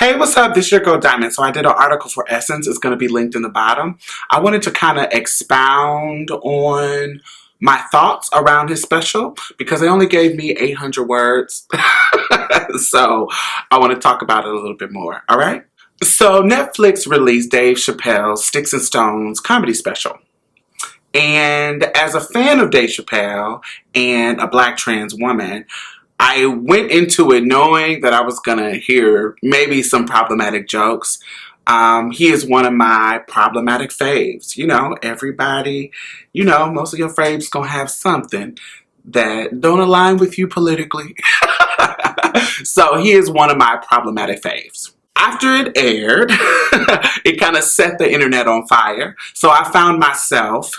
Hey, what's up? This is your girl Diamond. So I did an article for Essence. It's going to be linked in the bottom. I wanted to kind of expound on my thoughts around his special because they only gave me 800 words. So I want to talk about it a little bit more. All right. So Netflix released Dave Chappelle's Sticks and Stones comedy special. And as a fan of Dave Chappelle and a black trans woman, I went into it knowing that I was going to hear maybe some problematic jokes. He is one of my problematic faves. You know, everybody, most of your faves going to have something that don't align with you politically. So he is one of my problematic faves. After it aired, it kind of set the internet on fire. So I found myself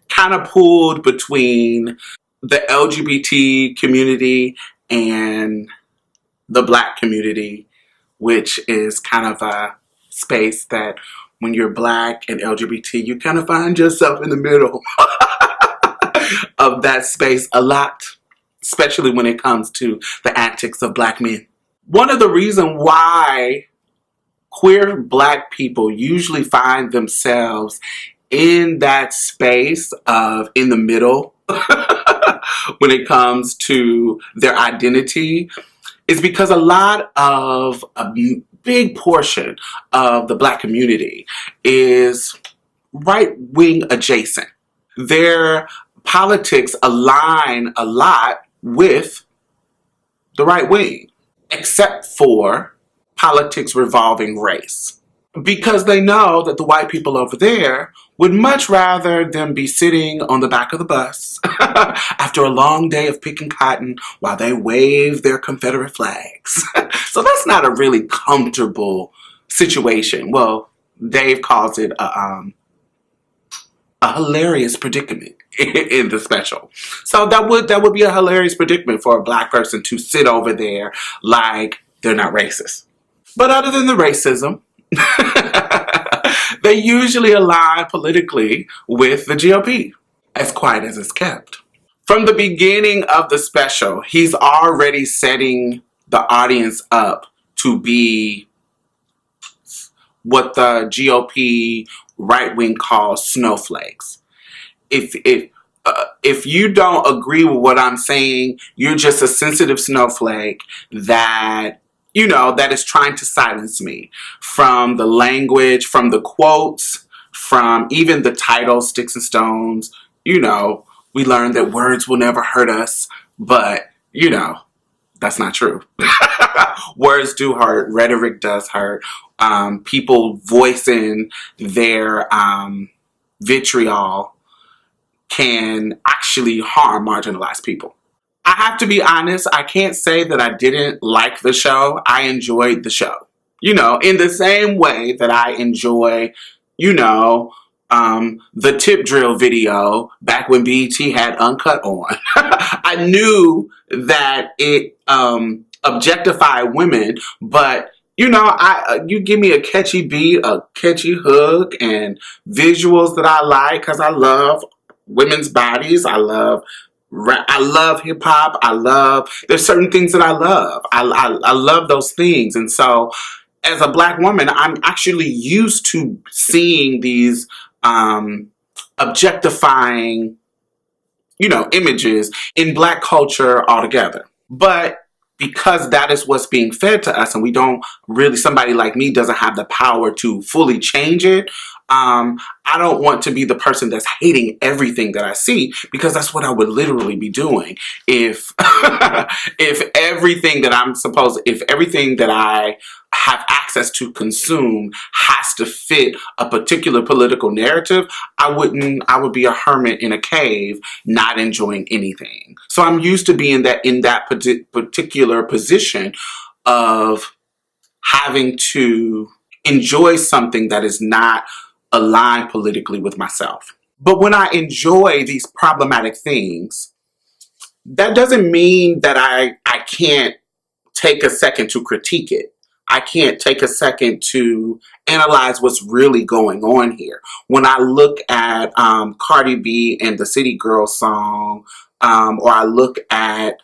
kind of pulled between the LGBT community and the black community, which is kind of a space that when you're black and LGBT, you kind of find yourself in the middle of that space a lot, especially when it comes to the antics of black men. One of the reasons why queer black people usually find themselves in that space of in the middle when it comes to their identity is because a big portion of the black community is right-wing adjacent. Their politics align a lot with the right wing, except for politics revolving race. Because they know that the white people over there would much rather them be sitting on the back of the bus after a long day of picking cotton while they wave their Confederate flags. So that's not a really comfortable situation. Well, Dave calls it a hilarious predicament in the special. So that would be a hilarious predicament for a black person to sit over there like they're not racist. But other than the racism, they usually align politically with the GOP, as quiet as it's kept. From the beginning of the special, he's already setting the audience up to be what the GOP right wing calls snowflakes. If you don't agree with what I'm saying, you're just a sensitive snowflake that is trying to silence me. From the language, from the quotes, from even the title, Sticks and Stones. We learned that words will never hurt us, but, that's not true. Words do hurt. Rhetoric does hurt. People voicing their vitriol can actually harm marginalized people. I have to be honest, I can't say that I didn't like the show. I enjoyed the show. In the same way that I enjoy, the tip drill video back when BET had Uncut on. I knew that it objectified women, but you give me a catchy beat, a catchy hook, and visuals that I like because I love women's bodies. I love hip hop. There's certain things that I love. I love those things. And so as a black woman, I'm actually used to seeing these objectifying, images in black culture altogether. But because that is what's being fed to us and we don't really, somebody like me doesn't have the power to fully change it, I don't want to be the person that's hating everything that I see, because that's what I would literally be doing if if everything that I have access to consume has to fit a particular political narrative, I would be a hermit in a cave, not enjoying anything. So I'm used to being in that particular position of having to enjoy something that is not aligned politically with myself. But when I enjoy these problematic things, that doesn't mean that I can't take a second to critique it. I can't take a second to analyze what's really going on here. When I look at Cardi B and the City Girls song, or I look at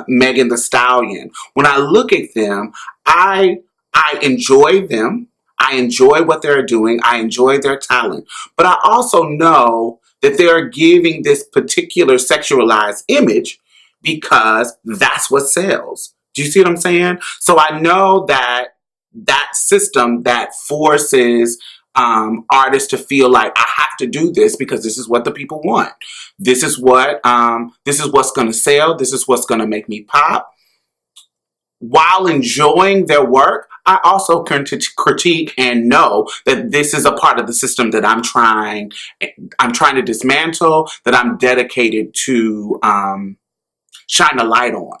Megan Thee Stallion, when I look at them, I I enjoy them. I enjoy what they're doing. I enjoy their talent. But I also know that they're giving this particular sexualized image because that's what sells. Do you see what I'm saying? So I know that that system that forces artists to feel like I have to do this because this is what the people want. This is what's going to sell. This is what's going to make me pop. While enjoying their work, I also can critique and know that this is a part of the system that I'm trying to dismantle, that I'm dedicated to shine a light on.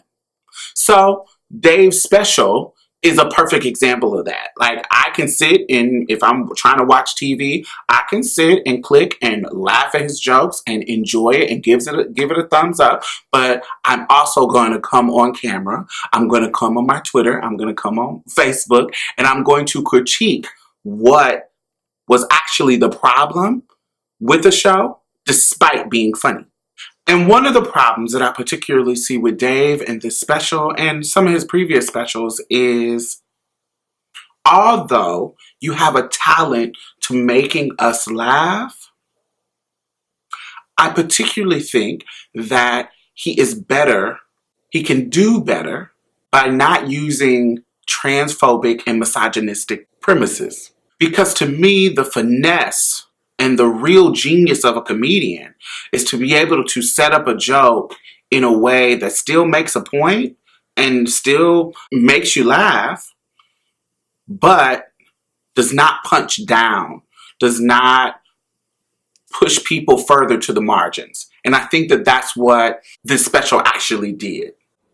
So Dave's special is a perfect example of that. Like, I can sit and if I'm trying to watch TV, I can sit and click and laugh at his jokes and enjoy it and give it a thumbs up. But I'm also going to come on camera. I'm going to come on my Twitter. I'm going to come on Facebook, and I'm going to critique what was actually the problem with the show, despite being funny. And one of the problems that I particularly see with Dave and this special and some of his previous specials is, although you have a talent to making us laugh, I particularly think that he can do better by not using transphobic and misogynistic premises. Because to me, the finesse and the real genius of a comedian is to be able to set up a joke in a way that still makes a point and still makes you laugh, but does not punch down, does not push people further to the margins. And I think that that's what this special actually did.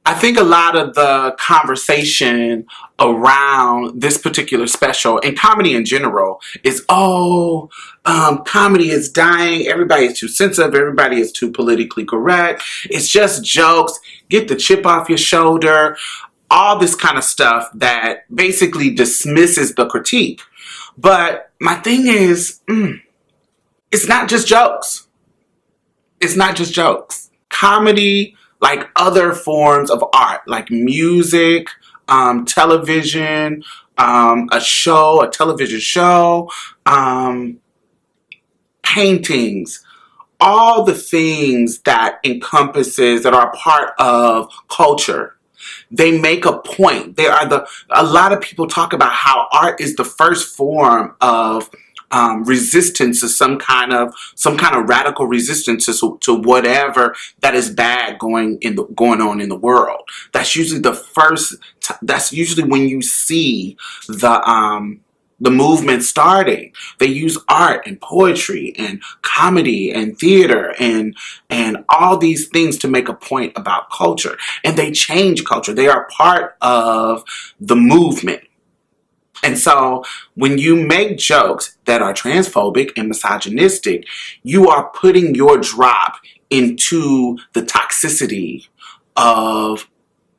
I think a lot of the conversation around this particular special and comedy in general is, comedy is dying. Everybody is too sensitive. Everybody is too politically correct. It's just jokes. Get the chip off your shoulder. All this kind of stuff that basically dismisses the critique. But my thing is, it's not just jokes. It's not just jokes. Comedy, like other forms of art, like music, television, a television show, paintings, all the things that that are part of culture. They make a point. A lot of people talk about how art is the first form of resistance to some kind of radical resistance to whatever that is bad going on in the world. That's usually that's usually when you see the movement starting. They use art and poetry and comedy and theater and all these things to make a point about culture. And they change culture. They are part of the movement. And so when you make jokes that are transphobic and misogynistic, you are putting your drop into the toxicity of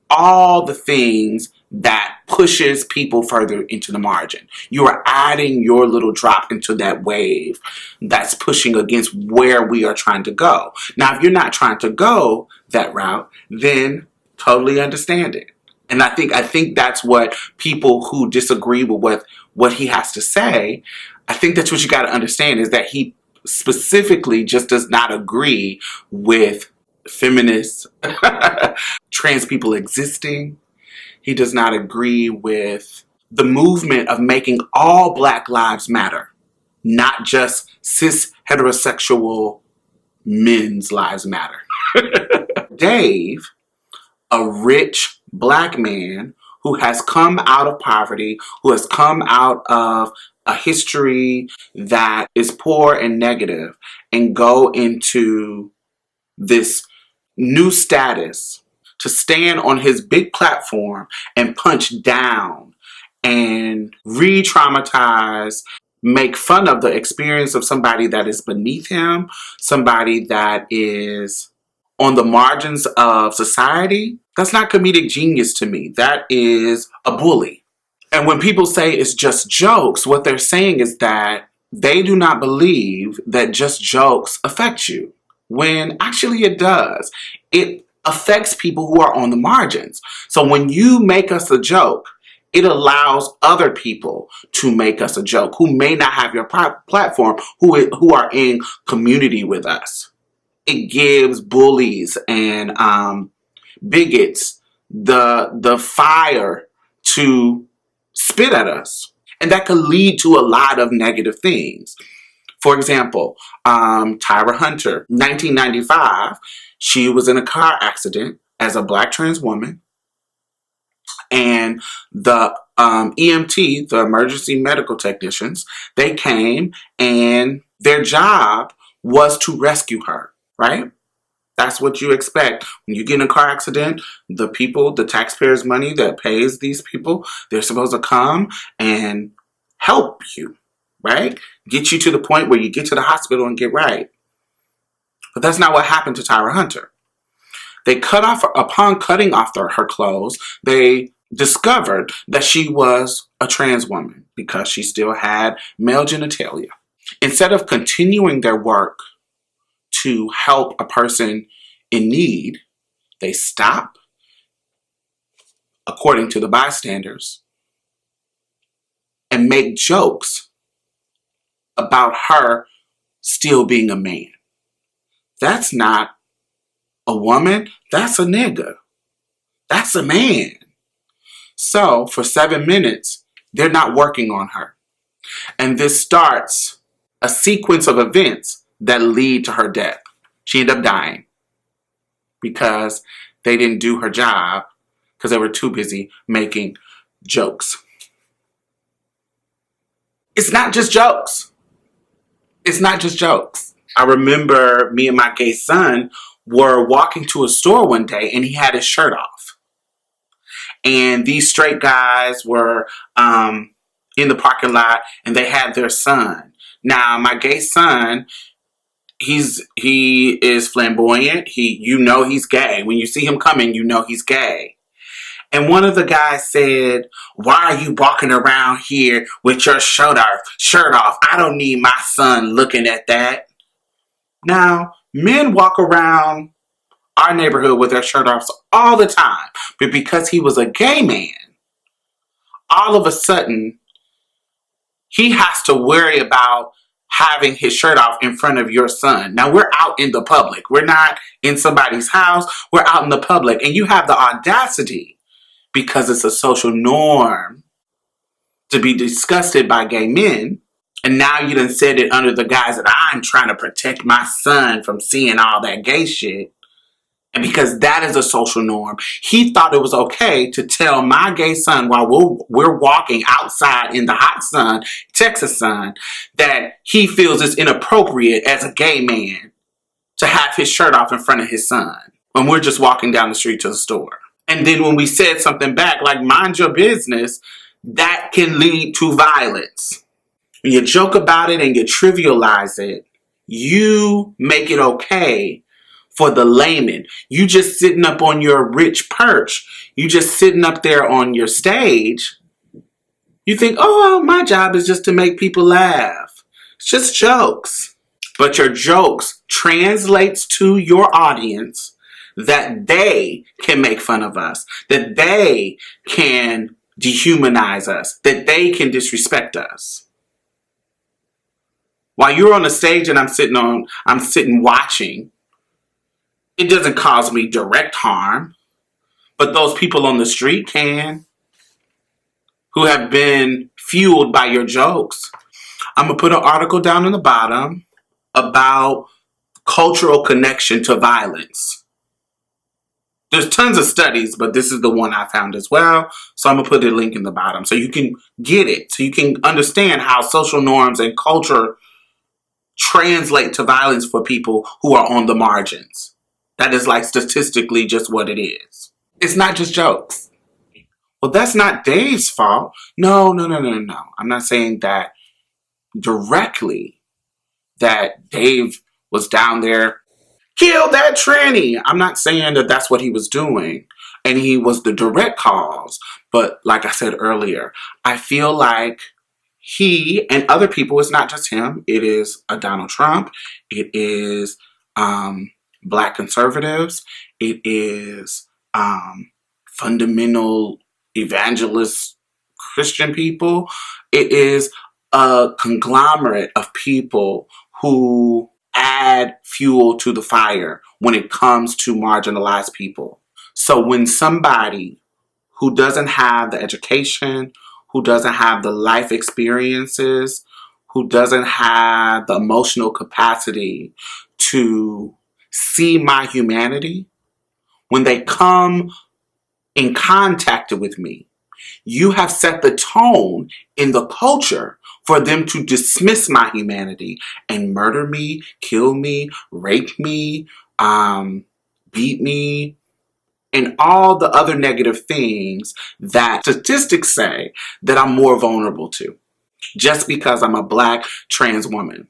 all the things that pushes people further into the margin. You are adding your little drop into that wave that's pushing against where we are trying to go. Now, if you're not trying to go that route, then totally understand it. And I think that's what people who disagree with what he has to say, I think that's what you got to understand, is that he specifically just does not agree with feminists, trans people existing. He does not agree with the movement of making all Black lives matter, not just cis heterosexual men's lives matter. Dave, a rich Black man who has come out of poverty, who has come out of a history that is poor and negative, and go into this new status to stand on his big platform and punch down and re-traumatize, make fun of the experience of somebody that is beneath him, somebody that is on the margins of society. That's not comedic genius to me. That is a bully. And when people say it's just jokes, what they're saying is that they do not believe that just jokes affect you, when actually it does. It affects people who are on the margins. So when you make us a joke, It allows other people to make us a joke who may not have your platform, who are in community with us. It gives bullies and bigots the fire to spit at us. And that could lead to a lot of negative things. For example, Tyra Hunter, 1995, she was in a car accident as a Black trans woman. And the EMT, the emergency medical technicians, they came and their job was to rescue her, right? That's what you expect. When you get in a car accident, the taxpayers' money that pays these people, they're supposed to come and help you, right? Get you to the point where you get to the hospital and get right. But that's not what happened to Tyra Hunter. Upon cutting off her clothes, they discovered that she was a trans woman because she still had male genitalia. Instead of continuing their work to help a person in need, they stop, according to the bystanders, and make jokes about her still being a man. That's not a woman, that's a nigga. That's a man. So for 7 minutes, they're not working on her. And this starts a sequence of events that lead to her death. She ended up dying because they didn't do her job because they were too busy making jokes. It's not just jokes. It's not just jokes. I remember me and my gay son were walking to a store one day and he had his shirt off. And these straight guys were in the parking lot and they had their son. Now, my gay son, he is flamboyant. He's gay. When you see him coming, you know he's gay. And one of the guys said, "Why are you walking around here with your shirt off? I don't need my son looking at that." Now, men walk around our neighborhood with their shirt off all the time. But because he was a gay man, all of a sudden, he has to worry about having his shirt off in front of your son. Now, we're out in the public. We're not in somebody's house. We're out in the public. And you have the audacity, because it's a social norm, to be disgusted by gay men. And now you done said it under the guise that I'm trying to protect my son from seeing all that gay shit. And because that is a social norm, he thought it was okay to tell my gay son while we're walking outside in the hot sun, Texas sun, that he feels it's inappropriate as a gay man to have his shirt off in front of his son when we're just walking down the street to the store. And then when we said something back, like, mind your business, that can lead to violence. When you joke about it and you trivialize it, you make it okay for the layman. You just sitting up on your rich perch. You just sitting up there on your stage. You think, oh, my job is just to make people laugh. It's just jokes. But your jokes translates to your audience that they can make fun of us, that they can dehumanize us, that they can disrespect us. While you're on the stage and I'm sitting watching, it doesn't cause me direct harm, but those people on the street can, who have been fueled by your jokes. I'm going to put an article down in the bottom about cultural connection to violence. There's tons of studies, but this is the one I found as well. So I'm going to put a link in the bottom so you can get it, so you can understand how social norms and culture translate to violence for people who are on the margins. That is like statistically just what it is. It's not just jokes. Well, that's not Dave's fault. No. I'm not saying that directly, that Dave was down there, kill that tranny. I'm not saying that that's what he was doing and he was the direct cause. But like I said earlier, I feel like he and other people, it's not just him. It is a Donald Trump. It is Black conservatives. It is fundamental evangelist Christian people. It is a conglomerate of people who add fuel to the fire when it comes to marginalized people. So when somebody who doesn't have the education, who doesn't have the life experiences, who doesn't have the emotional capacity to see my humanity, when they come in contact with me, you have set the tone in the culture for them to dismiss my humanity and murder me, kill me, rape me, beat me, and all the other negative things that statistics say that I'm more vulnerable to just because I'm a Black trans woman.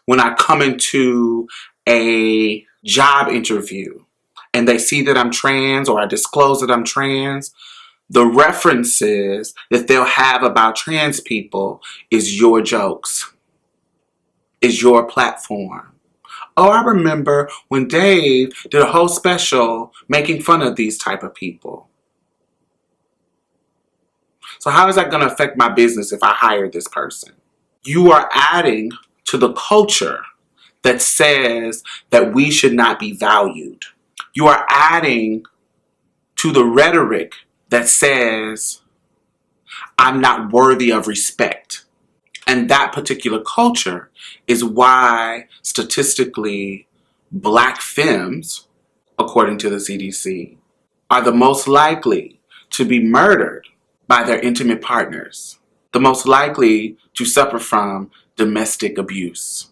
When I come into a job interview and they see that I'm trans or I disclose that I'm trans, the references that they'll have about trans people is your jokes, is your platform. Oh, I remember when Dave did a whole special making fun of these type of people. So how is that going to affect my business if I hire this person? You are adding to the culture that says that we should not be valued. You are adding to the rhetoric that says I'm not worthy of respect. And that particular culture is why statistically Black femmes, according to the CDC, are the most likely to be murdered by their intimate partners, the most likely to suffer from domestic abuse,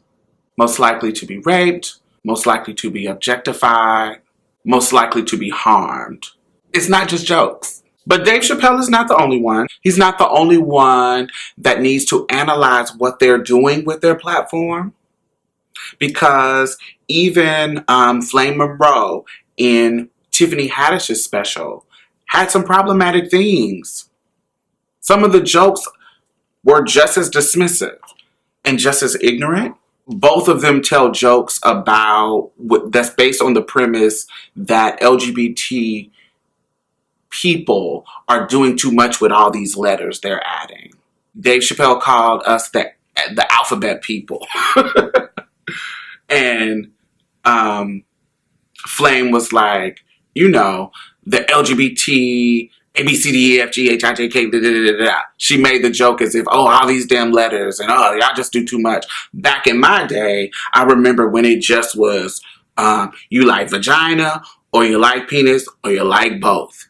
most likely to be raped, most likely to be objectified, most likely to be harmed. It's not just jokes. But Dave Chapelle is not the only one. He's not the only one that needs to analyze what they're doing with their platform. Because even Flame Monroe in Tiffany Haddish's special had some problematic things. Some of the jokes were just as dismissive and just as ignorant. Both of them tell jokes about that's based on the premise that LGBT people are doing too much with all these letters they're adding. Dave Chapelle called us the alphabet people. And Flame was like, you know, the LGBT, A, B, C, D, E, F, G, H, I, J, K, da, da, da, da, da. She made the joke as if, oh, all these damn letters, and oh, y'all just do too much. Back in my day, I remember when it just was, you like vagina, or you like penis, or you like both.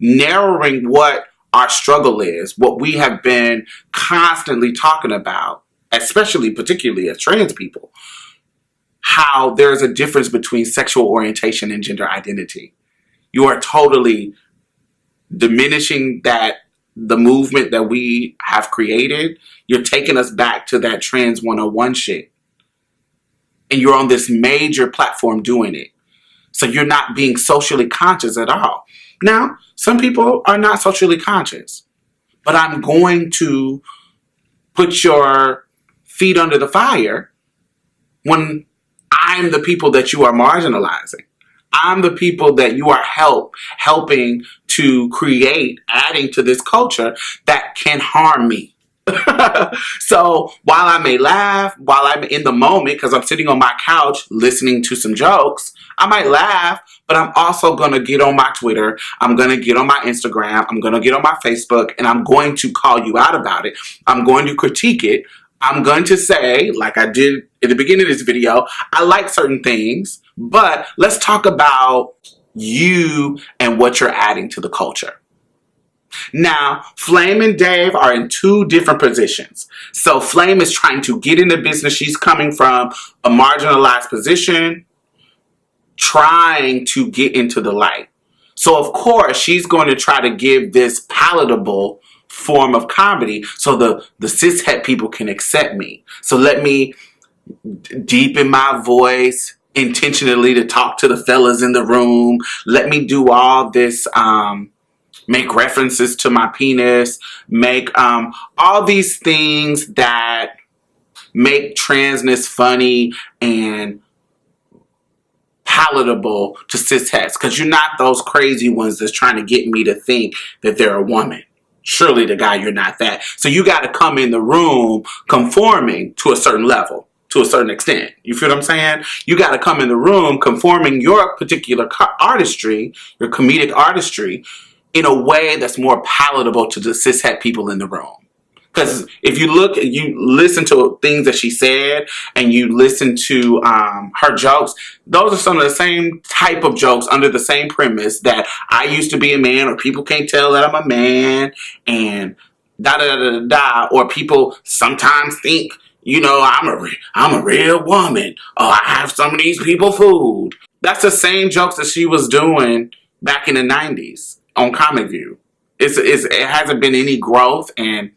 Narrowing what our struggle is, what we have been constantly talking about, especially particularly as trans people, how there's a difference between sexual orientation and gender identity. You are totally diminishing the movement that we have created. You're taking us back to that trans 101 shit. And you're on this major platform doing it. So you're not being socially conscious at all. Now, some people are not socially conscious, but I'm going to put your feet under the fire when I'm the people that you are marginalizing. I'm the people that you are helping to create, adding to this culture that can harm me. So while I may laugh, while I'm in the moment, because I'm sitting on my couch listening to some jokes, I might laugh, but I'm also going to get on my Twitter. I'm going to get on my Instagram. I'm going to get on my Facebook, and I'm going to call you out about it. I'm going to critique it. I'm going to say, like I did in the beginning of this video, I like certain things, but let's talk about you and what you're adding to the culture. Now, Flame and Dave are in two different positions. So Flame is trying to get into business. She's coming from a marginalized position, trying to get into the light. So of course, she's going to try to give this palatable form of comedy so the cishet people can accept me. So let me deepen my voice intentionally to talk to the fellas in the room. Let me do all this, make references to my penis, make all these things that make transness funny and palatable to cis hets, because you're not those crazy ones that's trying to get me to think that they're a woman. Surely the guy, you're not that. So you got to come in the room conforming to a certain level, to a certain extent. You feel what I'm saying? You got to come in the room conforming your particular artistry, your comedic artistry, in a way that's more palatable to the cishet people in the room. Because if you listen to things that she said, and you listen to her jokes, those are some of the same type of jokes under the same premise that I used to be a man, or people can't tell that I'm a man, and da da da da da, or people sometimes think, I'm a real woman. Oh, I have some of these people food. That's the same jokes that she was doing back in the 90s on Comic View. It hasn't been any growth, and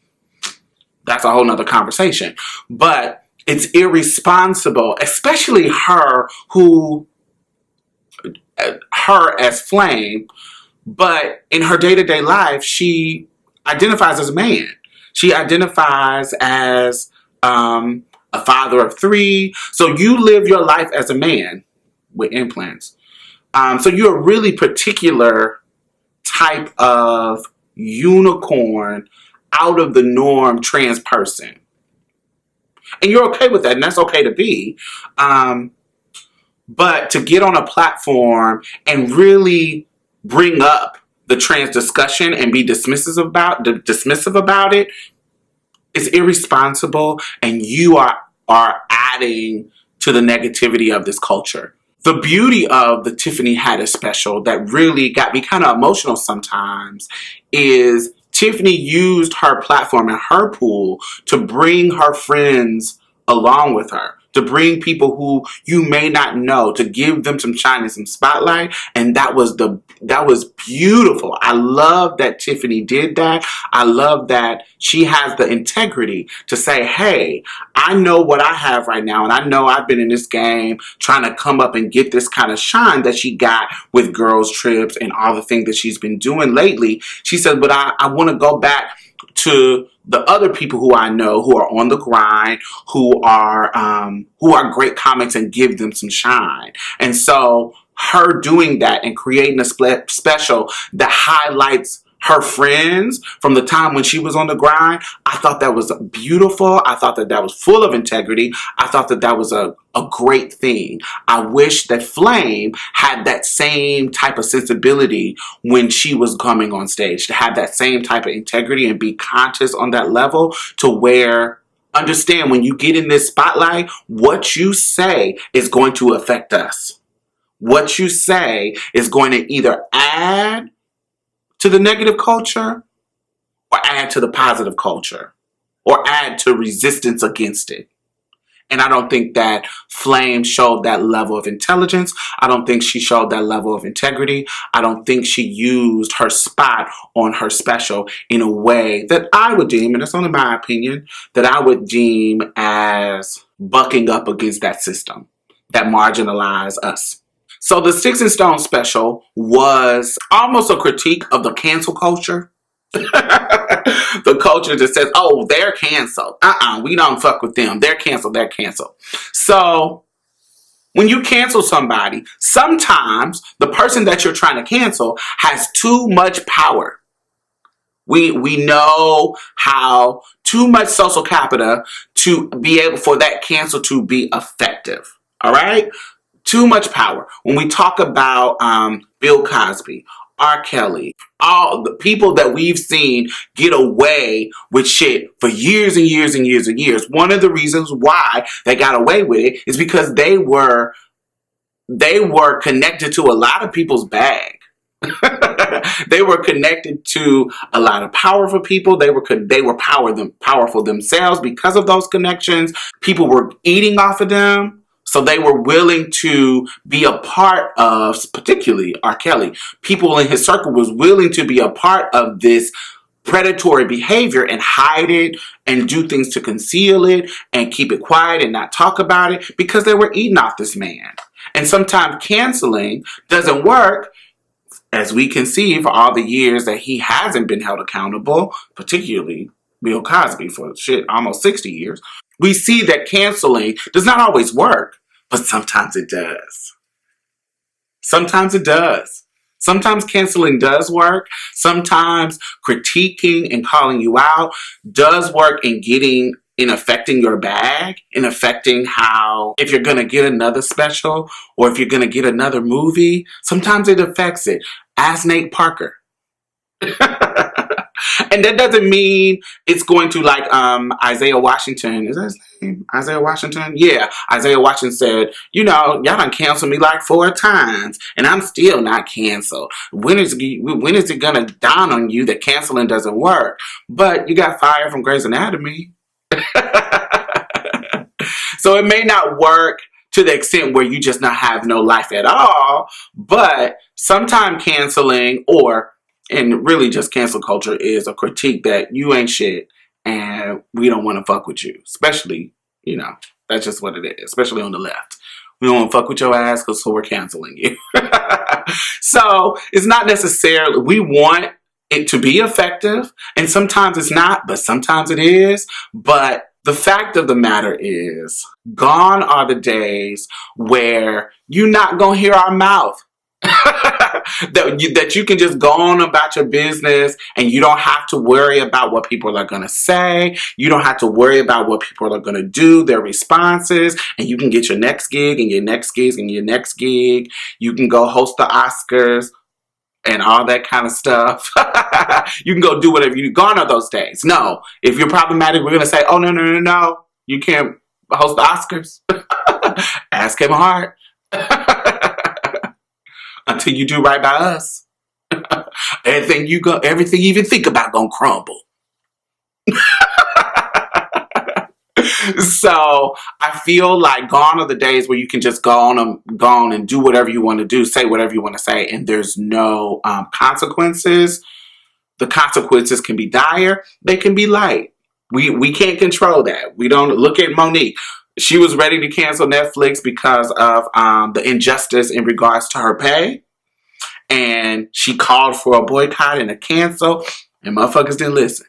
that's a whole nother conversation. But it's irresponsible, especially her as Flame, but in her day-to-day life, she identifies as a man. She identifies as a father of 3. So you live your life as a man with implants. So you're a really particular type of unicorn, out of the norm trans person. And you're okay with that, and that's okay to be. But to get on a platform and really bring up the trans discussion and be dismissive about it, it's irresponsible, and you are adding to the negativity of this culture. The beauty of the Tiffany Haddish special that really got me kind of emotional sometimes is Tiffany used her platform and her pool to bring her friends along with her, to bring people who you may not know, to give them some shine and some spotlight. And that was beautiful. I love that Tiffany did that. I love that she has the integrity to say, hey, I know what I have right now, and I know I've been in this game trying to come up and get this kind of shine that she got with Girls Trips and all the things that she's been doing lately. She said, but I want to go back to the other people who I know who are on the grind, who are great comics, and give them some shine. And so her doing that and creating a special that highlights her friends from the time when she was on the grind, I thought that was beautiful. I thought that was full of integrity. I thought that was a great thing. I wish that Flame had that same type of sensibility when she was coming on stage, to have that same type of integrity and be conscious on that level, to where understand when you get in this spotlight, what you say is going to affect us. What you say is going to either add to the negative culture, or add to the positive culture, or add to resistance against it. And I don't think that Flame showed that level of intelligence. I don't think she showed that level of integrity. I don't think she used her spot on her special in a way that I would deem, and it's only my opinion, that I would deem as bucking up against that system that marginalized us. So the Sticks and Stones special was almost a critique of the cancel culture. The culture that says, oh, they're canceled. We don't fuck with them. They're canceled. So when you cancel somebody, sometimes the person that you're trying to cancel has too much power. We know how too much social capital to be able for that cancel to be effective. All right? Too much power. When we talk about Bill Cosby, R. Kelly, all the people that we've seen get away with shit for years and years and years and years. One of the reasons why they got away with it is because they were connected to a lot of people's bag. They were connected to a lot of powerful people. They were powerful themselves because of those connections. People were eating off of them. So they were willing to be a part of, particularly R. Kelly, people in his circle was willing to be a part of this predatory behavior and hide it and do things to conceal it and keep it quiet and not talk about it because they were eating off this man. And sometimes canceling doesn't work, as we can see for all the years that he hasn't been held accountable, particularly Bill Cosby for almost 60 years. We see that canceling does not always work, but sometimes it does. Sometimes it does. Sometimes canceling does work. Sometimes critiquing and calling you out does work in affecting your bag, in affecting how, if you're going to get another special or if you're going to get another movie, sometimes it affects it. Ask Nate Parker. And that doesn't mean it's going to like Isaiah Washington. Is that his name? Isaiah Washington? Yeah. Isaiah Washington said, you know, y'all done canceled me like 4 times and I'm still not canceled. When is it gonna dawn on you that canceling doesn't work? But you got fired from Grey's Anatomy. So it may not work to the extent where you just not have no life at all, but sometimes canceling and really just cancel culture is a critique that you ain't shit and we don't want to fuck with you. Especially, you know, that's just what it is, especially on the left. We don't want to fuck with your ass because so we're canceling you. So it's not necessarily, we want it to be effective and sometimes it's not, but sometimes it is. But the fact of the matter is, gone are the days where you're not going to hear our mouth. that you can just go on about your business and you don't have to worry about what people are going to say. You don't have to worry about what people are going to do, their responses, and you can get your next gig and your next gig and your next gig. You can go host the Oscars and all that kind of stuff. You can go do whatever you gone are those days. No, if you're problematic, we're going to say, oh, no. You can't host the Oscars. Ask Kevin Hart. Until you do right by us. Everything you even think about gonna crumble. So I feel like gone are the days where you can just go on and do whatever you want to do, say whatever you want to say, and there's no consequences. The consequences can be dire, they can be light. We can't control that. We don't look at Monique. She was ready to cancel Netflix because of the injustice in regards to her pay. And she called for a boycott and a cancel. And motherfuckers didn't listen.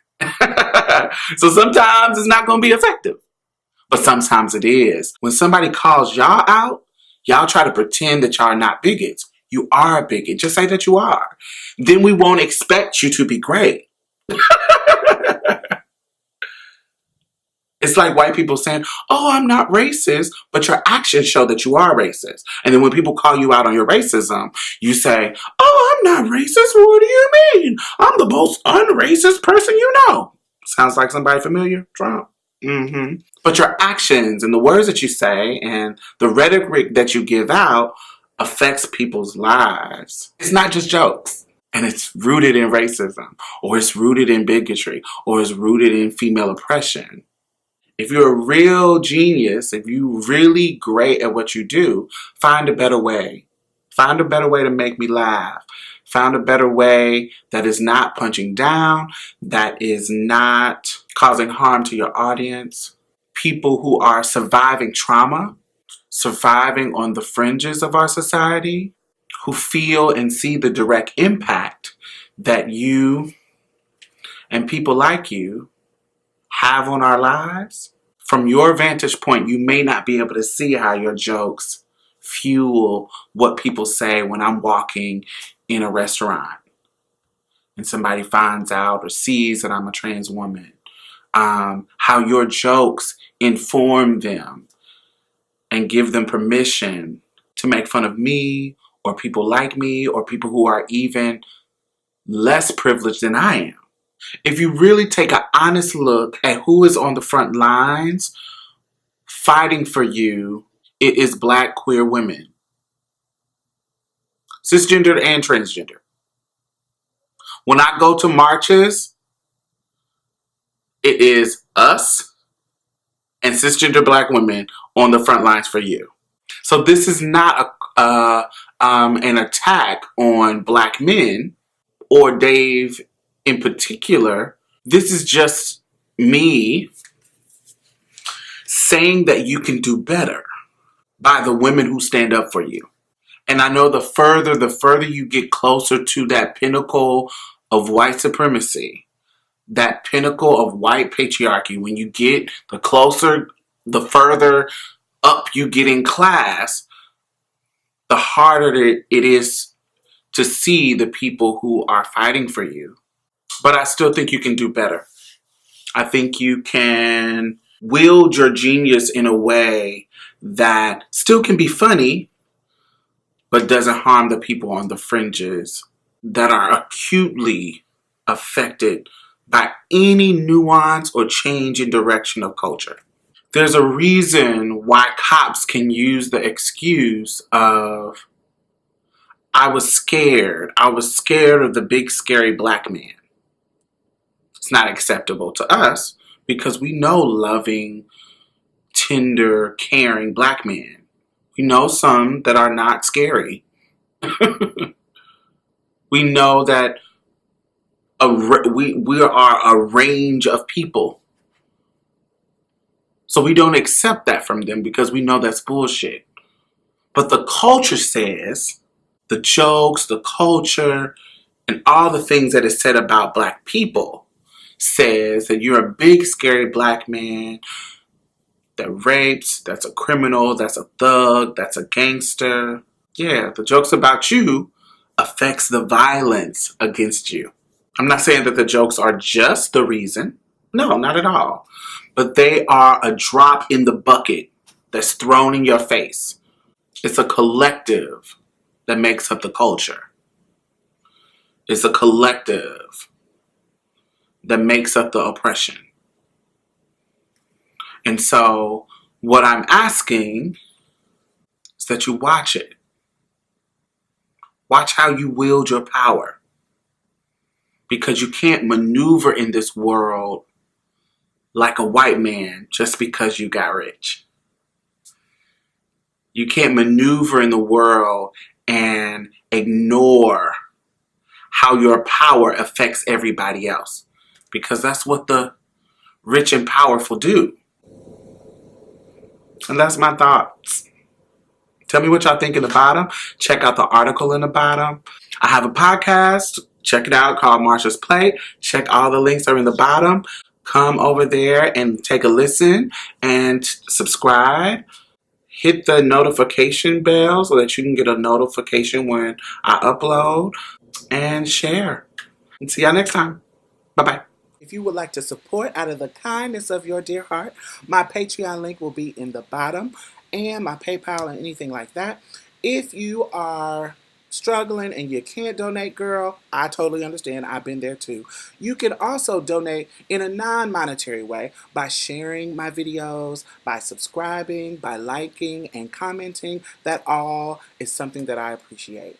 So sometimes it's not going to be effective. But sometimes it is. When somebody calls y'all out, y'all try to pretend that y'all are not bigots. You are a bigot. Just say that you are. Then we won't expect you to be great. It's like white people saying, oh, I'm not racist, but your actions show that you are racist. And then when people call you out on your racism, you say, oh, I'm not racist. What do you mean? I'm the most unracist person you know. Sounds like somebody familiar? Trump. Mm-hmm. But your actions and the words that you say and the rhetoric that you give out affects people's lives. It's not just jokes. And it's rooted in racism, or it's rooted in bigotry, or it's rooted in female oppression. If you're a real genius, if you're really great at what you do, find a better way. Find a better way to make me laugh. Find a better way that is not punching down, that is not causing harm to your audience. People who are surviving trauma, surviving on the fringes of our society, who feel and see the direct impact that you and people like you have on our lives. From your vantage point, you may not be able to see how your jokes fuel what people say when I'm walking in a restaurant and somebody finds out or sees that I'm a trans woman. How your jokes inform them and give them permission to make fun of me or people like me or people who are even less privileged than I am. If you really take an honest look at who is on the front lines fighting for you, it is Black queer women. Cisgender and transgender. When I go to marches, it is us and cisgender Black women on the front lines for you. So this is not an attack on Black men or Dave in particular. This is just me saying that you can do better by the women who stand up for you. And I know the further you get closer to that pinnacle of white supremacy, that pinnacle of white patriarchy, when you get the further up you get in class, the harder it is to see the people who are fighting for you. But I still think you can do better. I think you can wield your genius in a way that still can be funny, but doesn't harm the people on the fringes that are acutely affected by any nuance or change in direction of culture. There's a reason why cops can use the excuse of, I was scared. I was scared of the big scary black man. It's not acceptable to us because we know loving, tender, caring black men. We know some that are not scary. We know that we are a range of people. So we don't accept that from them because we know that's bullshit. But the culture says, the jokes, the culture, and all the things that is said about black people says that you're a big scary black man that rapes, that's a criminal, that's a thug, that's a gangster. Yeah, the jokes about you affects the violence against you. I'm not saying that the jokes are just the reason. No, not at all. But they are a drop in the bucket that's thrown in your face. It's a collective that makes up the culture. It's a collective that makes up the oppression. And so what I'm asking is that you watch it. Watch how you wield your power. Because you can't maneuver in this world like a white man just because you got rich. You can't maneuver in the world and ignore how your power affects everybody else. Because that's what the rich and powerful do. And that's my thoughts. Tell me what y'all think in the bottom. Check out the article in the bottom. I have a podcast. Check it out called Marsha's Plate. Check all the links are in the bottom. Come over there and take a listen and subscribe. Hit the notification bell so that you can get a notification when I upload, and share. And see y'all next time. Bye-bye. If you would like to support out of the kindness of your dear heart, my Patreon link will be in the bottom, and my PayPal and anything like that. If you are struggling and you can't donate, girl, I totally understand. I've been there too. You can also donate in a non-monetary way by sharing my videos, by subscribing, by liking and commenting. That all is something that I appreciate.